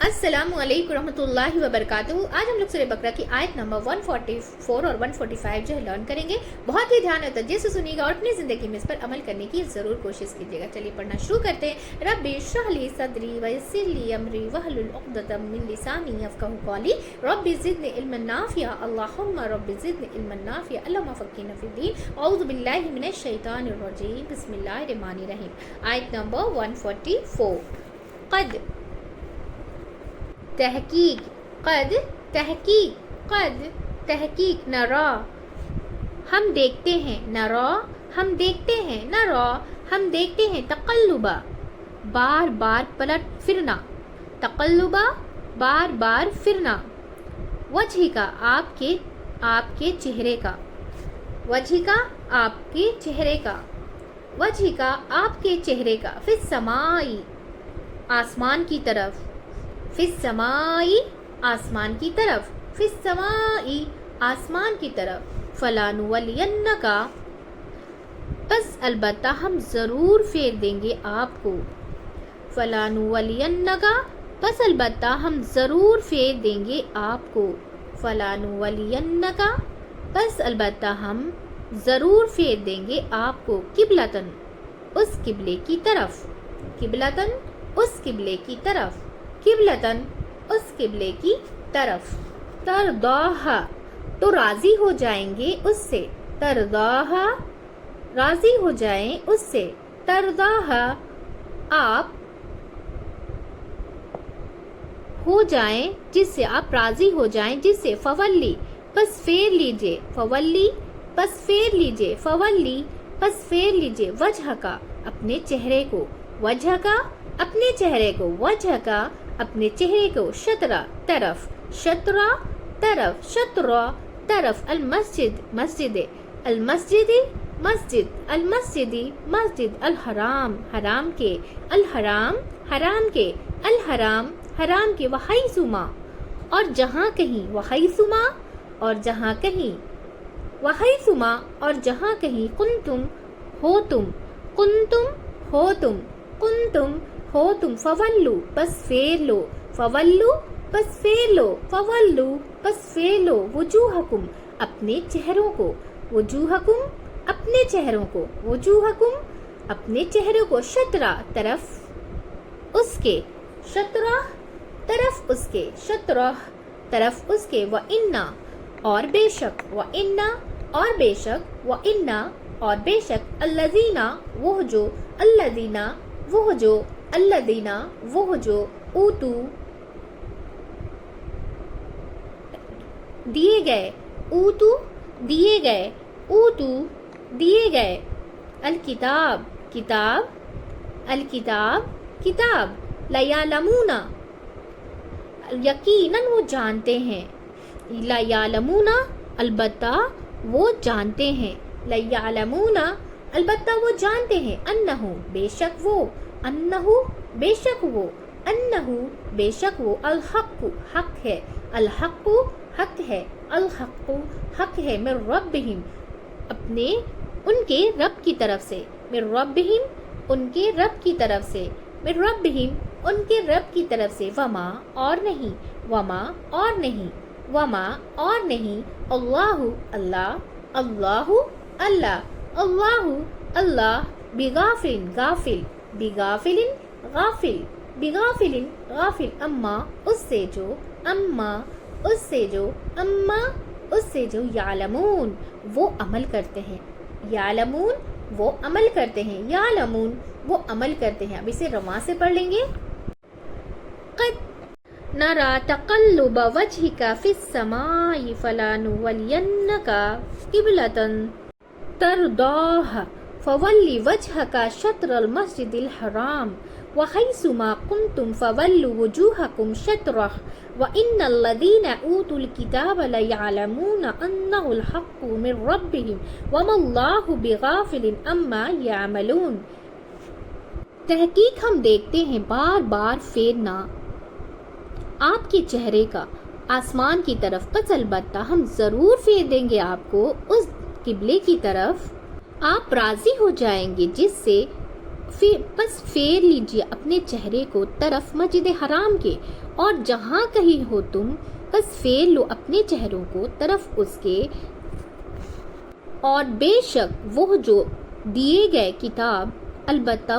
السلام علیکم ورحمۃ اللہ وبرکاتہ۔ آج ہم لوگ سورہ بقرہ کی آیت نمبر 144 اور 145 جو ہے لرن کریں گے۔ بہت ہی دھیان اور توجہ سے سنیے گا اور اپنی زندگی میں اس پر عمل کرنے کی ضرور کوشش کیجیے گا۔ چلیے پڑھنا شروع کرتے ہیں۔ رب اشرح لی صدری ویسر لی امری واحلل عقدۃ من لسانی یفقہوا قولی رب زدنی علما نافعا اللہم رب زدنی علما نافعا اللہم فقہنا فی الدین اعوذ باللہ من الشیطان الرجیم بسم اللہ الرحمن الرحیم۔ آیت نمبر 144۔ قد تحقیق، قد تحقیق، قد تحقیق، نرا ہم دیکھتے ہیں، نرا ہم دیکھتے ہیں، نرا ہم دیکھتے ہیں، تقلبا بار بار پلٹ پھرنا، تقلبا بار بار پھرنا، وجہ کا آپ کے چہرے کا، وجہ کا آپ کے چہرے کا، وجہ کا آپ کے چہرے کا، فی السمائی آسمان کی طرف، فی السمائی آسمان کی طرف، فی السمائی آسمان کی طرف، فلانولینک پس البتہ ہم ضرور پھیر دیں گے آپ کو، فلانولینک پس البتہ ہم ضرور پھیر دیں گے آپ کو، فلانولینک پس البتہ ہم ضرور پھیر دیں گے آپ کو، قبلتن اس قبلے کی طرف، قبلتن اس قبلے کی طرف، قبلتن اس قبلے کی طرف، ترضاہ تو راضی ہو جائیں گے اس سے، ترضاہ راضی ہو جائیں اس سے، ترضاہ آپ ہو جائیں جس سے، آپ راضی ہو جائیں جس سے، فولی پس پھیر لیجئے، فولی پس پھیر لیجئے، فولی پس پھیر لیجئے، وجہ کا اپنے چہرے کو، وجہ کا اپنے چہرے کو، وجہ کا اپنے چہرے کو، شطرہ طرف، شطرہ طرف، شطرہ طرف، المسجد مسجد، المسجد مسجد، المسجد مسجد، الحرام حرام کے، الحرام حرام کے، الحرام حرام کے، وحیثما اور جہاں کہیں، وحیثما اور جہاں کہیں، وحیثما اور جہاں کہیں، کنتم ہو تم، کنتم ہو تم، کنتم ہو تم، فولو پس پھیر لو، فولو پس پھیر لو، فولو پس پھیر لو، وجوہکم اپنے چہروں کو، وجوہکم اپنے چہروں کو، وجوہکم اپنے چہروں کو، شطرہ طرف اس کے، شطرہ طرف اس کے، شطرہ طرف اس کے، وَإِنَّا اور بے شک، وَإِنَّا اور بے شک، وَإِنَّا اور بے شک، الذین وہ جو، الذین وہ جو، الذین وہ جو، اوتو دیے گئے، اوتو دیے گئے، اوتو دیے گئے، الکتاب کتاب، الکتاب کتاب، لیعلمون یقیناً وہ جانتے ہیں، لیعلمون البتہ وہ جانتے ہیں، لیعلمون البتہ وہ جانتے ہیں، انہو بے شک وہ، انہو بے شک وہ، انہو بے شک وہ، الحق حق ہے، الحق حق ہے، الحق حق ہے، من ربہم اپنے ان کے رب کی طرف سے، من ربہم ان کے رب کی طرف سے، من ربہم ان کے رب کی طرف سے، وما اور نہیں، وما اور نہیں، وما اور نہیں، اللہ اللہ، اللہ اللہ، اللہ اللہ، بغافل غافل، بغافل غافل، بغافل غافل، اما اس سے جو، اما اس سے جو، اما اس سے جو، یعلمون وہ عمل کرتے ہیں، یعلمون وہ عمل کرتے ہیں، یعلمون وہ عمل کرتے ہیں۔ اب اسے رواں سے پڑھ لیں گے۔ قد نرى تقلب وجهك في السماء فلنولينك قبلة ترضاها فول وجهك شطر المسجد الحرام وحيثما كنتم فولوا وجوهكم شطره وإن الذين أوتوا الكتاب ليعلمون أنه الحق من ربهم وما الله بغافل عما يعملون۔ تحقیق ہم دیکھتے ہیں بار بار پھیرنا آپ کے چہرے کا آسمان کی طرف، پس البتہ ہم ضرور پھیر دیں گے آپ کو اس قبلے کی طرف، آپ راضی ہو جائیں گے جس سے، بس پھیر لیجیے اپنے چہرے کو طرف مسجد حرام کے، اور جہاں کہیں ہو تم بس پھیر لو اپنے چہروں کو طرف اس کے، اور بے شک وہ جو دیے گئے کتاب البتہ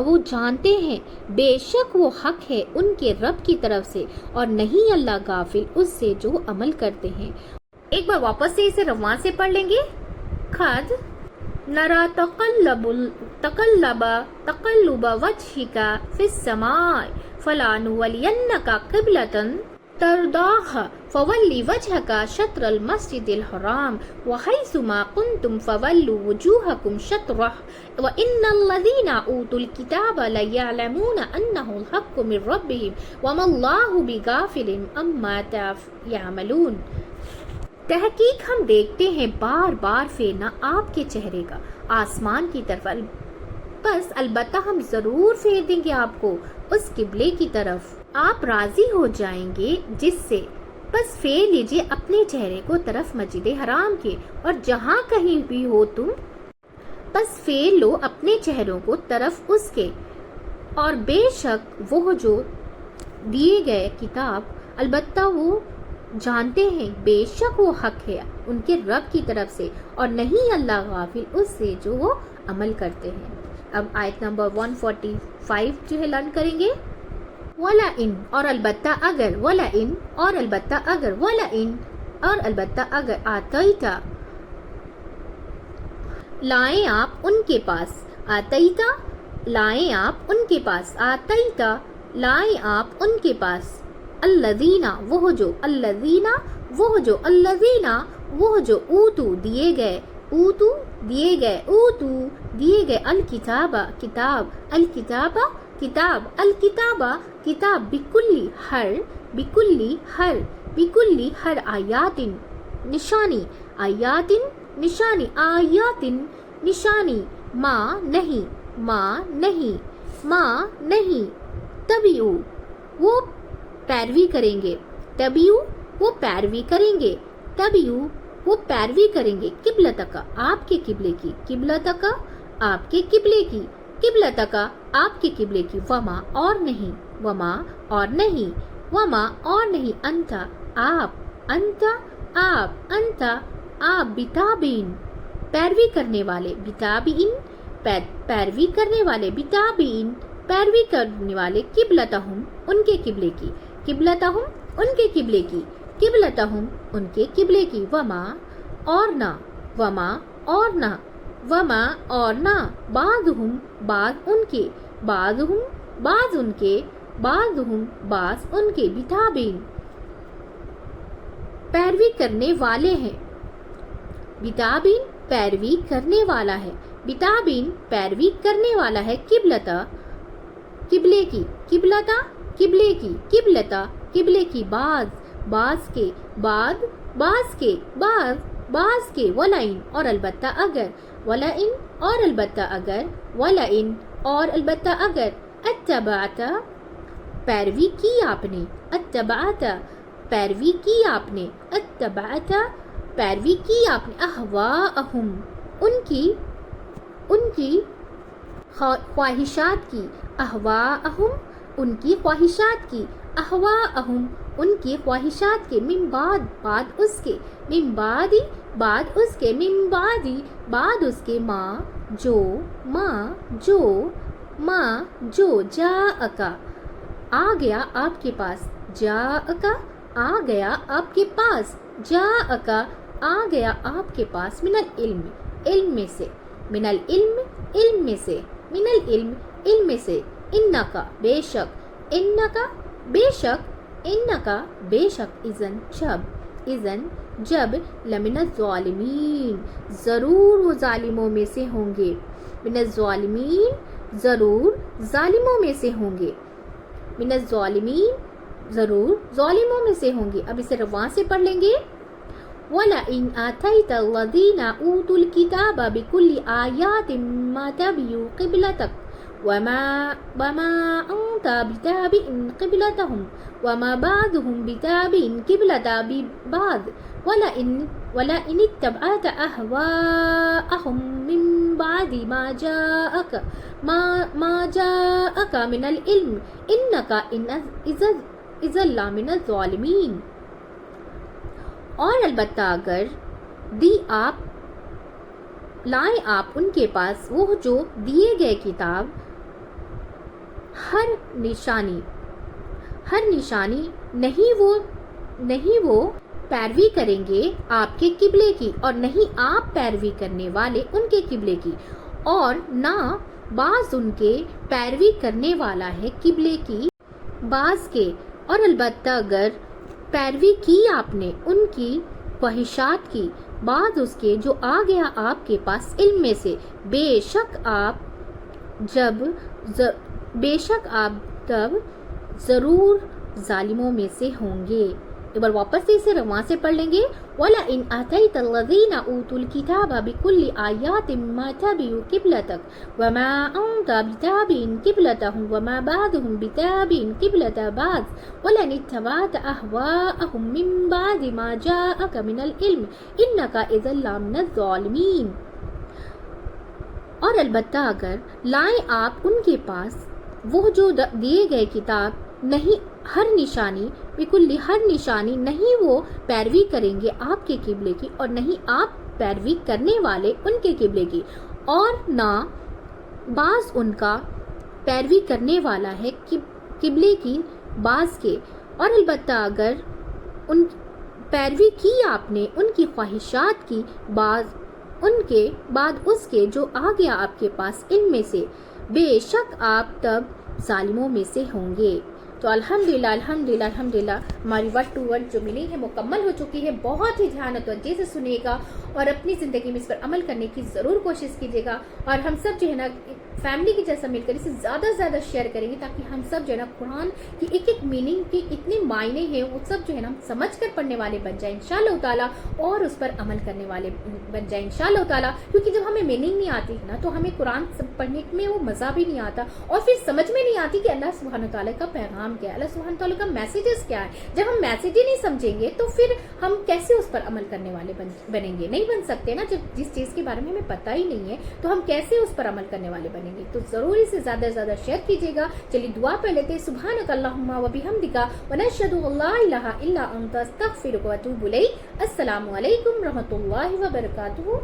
وہ جانتے ہیں، بے شک وہ حق ہے ان کے رب کی طرف سے، اور نہیں اللہ غافل اس سے جو عمل کرتے ہیں۔ ایک بار واپس سے اسے رواں سے پڑھ لیں گے۔ خد نرا تقلب وجهك في السماء فلنولينك قبلة ترضاها فول وجهك شطر المسجد الحرام وحيثما كنتم فولوا وجوهكم شطره وإن الذين أوتوا الكتاب ليعلمون أنه الحق من ربهم وما الله بغافل عما يعملون۔ تحقیق ہم دیکھتے ہیں بار بار پھیرنا آپ کے چہرے کا آسمان کی طرف، بس البتہ ہم ضرور پھیر دیں گے آپ کو اس قبلے کی طرف، آپ راضی ہو جائیں گے جس سے، بس پھیر لیجئے اپنے چہرے کو طرف مسجد حرام کے، اور جہاں کہیں بھی ہو تم بس پھیر لو اپنے چہروں کو طرف اس کے، اور بے شک وہ جو دیے گئے کتاب البتہ وہ جانتے ہیں، بے شک وہ حق ہے ان کے رب کی طرف سے، اور نہیں اللہ غافل اس سے جو وہ عمل کرتے ہیں۔ اب آیت نمبر 145 جو ہے لرن کریں گے۔ وَلَئِن اور البتہ اگر، وَلَئِن اور البتہ اگر، وَلَئِن اور البتہ اگر، آتیتا لائیں آپ ان کے پاس، آتیتا لائیں آپ ان کے پاس، آتیتا لائیں آپ ان کے پاس، الذین وہ جو، الذین وہ جو، الذین وہ جو، اوتو دیے گئے، اوتو دیے گئے، اوتو دیے گئے، الکتاب کتاب، الکتاب کتاب، الکتاب کتاب، بکلی ہر، بکلی ہر، بکلی ہر، آیات نشانی، آیات نشانی، آیات نشانی، ماں نہیں، ماں نہیں، ماں نہیں، تبیو وہ پیروی کریں گے، تبیو وہ پیروی کریں گے، تبیو وہ پیروی کریں گے، قبلتک آپ کے قبلے کی، قبلتک آپ کے قبلے کی، قبلتک آپ کے قبلے کی، وما اور نہیں، وما اور نہیں، وما اور نہیں، انت آپ، انت آپ، انت آپ، بتابین پیروی کرنے والے، بتابین پیروی کرنے والے، بتابین پیروی کرنے والے، قبلتہم ان کے قبلے کی، قبلتہم ان کے قبلے کی، قبلتہم ان کے قبلے کی، وما اور نہ، وما اور نہ، وما اور نہ، بعضہم بعض ان کے، بعضہم بعض ان کے، بعضہم بعض ان کے، بتابین پیروی کرنے والے ہیں، بتابین پیروی کرنے والا ہے، بتابین پیروی کرنے والا ہے، قبلتا قبلے کی، قبلتا قبلے کی، قبلتا قبلے کی، بعض بعض کے، بعض بعض کے، بعض بعض کے، ولئن اور البتہ اگر، ولئن اور البتہ اگر، ولئن اور البتہ اگر، اتبعت پیروی کی آپ نے، اتبعت پیروی کی آپ نے، اتبعت پیروی کی آپ نے، اہواءہم ان کی خواہشات کی، اہواءہم ان کی خواہشات کی، اہواءہم ان کی خواہشات کے، من بعد بعد اس کے، من بعد بعد اس کے، من بعد بعد اس کے، ماں جو، ماں جو، ماں جو، جاءکا آ گیا آپ کے پاس، جاءکا آ گیا آپ کے پاس، جاءکا آ گیا آپ کے پاس، من العلم علم میں سے، من العلم علم میں سے، من العلم علم میں سے، انکا بے شک، انکا بے شک، انکا بے شک، اذن جب، اذن جب، لمن الظالمین ضرور وہ ظالموں میں سے ہوں گے، من الظالمین ضرور ظالموں میں سے ہوں گے، من الظالمین ضرور ظالموں میں سے ہوں گے۔ اب اسے رواں سے پڑھ لیں گے۔ وَلَئِنْ آتَيْتَ الَّذِينَ أُوتُوا الْكِتَابَ بِكُلِّ آيَاتٍ مَا تَبِعُوا قِبْلَتَكَ وَمَا أَنْتَ بِتَابِعٍ قِبْلَتَهُمْ وَمَا بَعْضُهُمْ بِتَابِعٍ قِبْلَةَ بَعْضٍ وَلَئِنِ اتَّبَعْتَ أَهْوَاءَهُم مِّن بَعْدِ مَا جَاءَكَ مِنَ الْعِلْمِ إِنَّكَ إِذًا لَّمِنَ الظَّالِمِينَ۔ اور البتہ اگر لائیں آپ ان کے پاس وہ جو دیے گئے کتاب ہر نشانی نہیں وہ پیروی کریں گے آپ کے قبلے کی اور نہیں آپ پیروی کرنے والے ان کے قبلے کی، اور نہ بعض ان کے پیروی کرنے والا ہے قبلے کی بعض کے، اور البتہ اگر پیروی کی آپ نے ان کی خواہشات کی بعد اس کے جو آ گیا آپ کے پاس علم میں سے، بے شک آپ تب ضرور ظالموں میں سے ہوں گے۔ ایک بار واپس سے اسے رواں سے پڑھ لیں گے۔ وَلَئِنْ آتَيْتَ الَّذِينَ أُوتُوا الْكِتَابَ بِكُلِّ آيَاتٍ مَا تَبِعُوا قِبْلَتَكَ وَمَا أَنْتَ بِتَابِعٍ قِبْلَتَهُمْ وَمَا بَعْضُهُمْ بِتَابِعٍ قِبْلَةَ بَعْضٍ وَلَئِنِ اتَّبَعْتَ أَهْوَاءَهُم مِّن بَعْدِ مَا جَاءَكَ مِنَ الْعِلْمِ إِنَّكَ إِذًا لَّمِنَ الظَّالِمِينَ۔ اور البتہ اگر لائیں آپ ان کے پاس وہ جو دیے گئے کتاب نہیں ہر نشانی نہیں وہ پیروی کریں گے آپ کے قبلے کی اور نہیں آپ پیروی کرنے والے ان کے قبلے کی، اور نہ بعض ان کا پیروی کرنے والا ہے قبلے کی بعض کے، اور البتہ اگر ان پیروی کی آپ نے ان کی خواہشات کی بعض ان کے بعد اس کے جو آ گیا آپ کے پاس ان میں سے، بے شک آپ تب ظالموں میں سے ہوں گے۔ تو الحمدللہ ہماری ورڈ ٹو ورڈ جو میننگ ہے مکمل ہو چکی ہے۔ بہت ہی دھیان و توجہ سے سنیے گا اور اپنی زندگی میں اس پر عمل کرنے کی ضرور کوشش کیجیے گا، اور ہم سب جو ہے نا فیملی کی جیسا مل کر اسے زیادہ سے زیادہ شیئر کریں گے، تاکہ ہم سب جو ہے نا قرآن کی ایک ایک میننگ کے اتنے معنی ہیں وہ سب جو ہے نا سمجھ کر پڑھنے والے بن جائیں انشاءاللہ تعالیٰ، اور اس پر عمل کرنے والے بن جائیں انشاءاللہ تعالیٰ، کیونکہ جب ہمیں میننگ نہیں آتی ہے نا تو ہمیں قرآن پڑھنے میں وہ مزہ بھی نہیں آتا، اور پھر سمجھ میں نہیں آتی کہ اللہ سبحانہ تعالیٰ کا پیغام کیا ہے، اللہ سبحانہ تعالیٰ کا میسیجز کیا ہے۔ جب ہم میسیج ہی نہیں سمجھیں گے تو پھر ہم کیسے اس پر عمل کرنے والے بنیں گے؟ نہیں بن سکتے نا، جب جس چیز کے بارے میں ہمیں پتہ ہی نہیں ہے تو ہم کیسے اس پر عمل کرنے والے بنیں گے؟ تو ضرور اسے زیادہ سے زیادہ شیئر کیجیے گا۔ چلیے دعا پڑھ لیتے ہیں۔ سبحانک اللہم و بحمدک ونشہد ان لا الہ الا انت استغفرک و اتوب الیک۔ السلام علیکم رحمۃ اللہ وبرکاتہ۔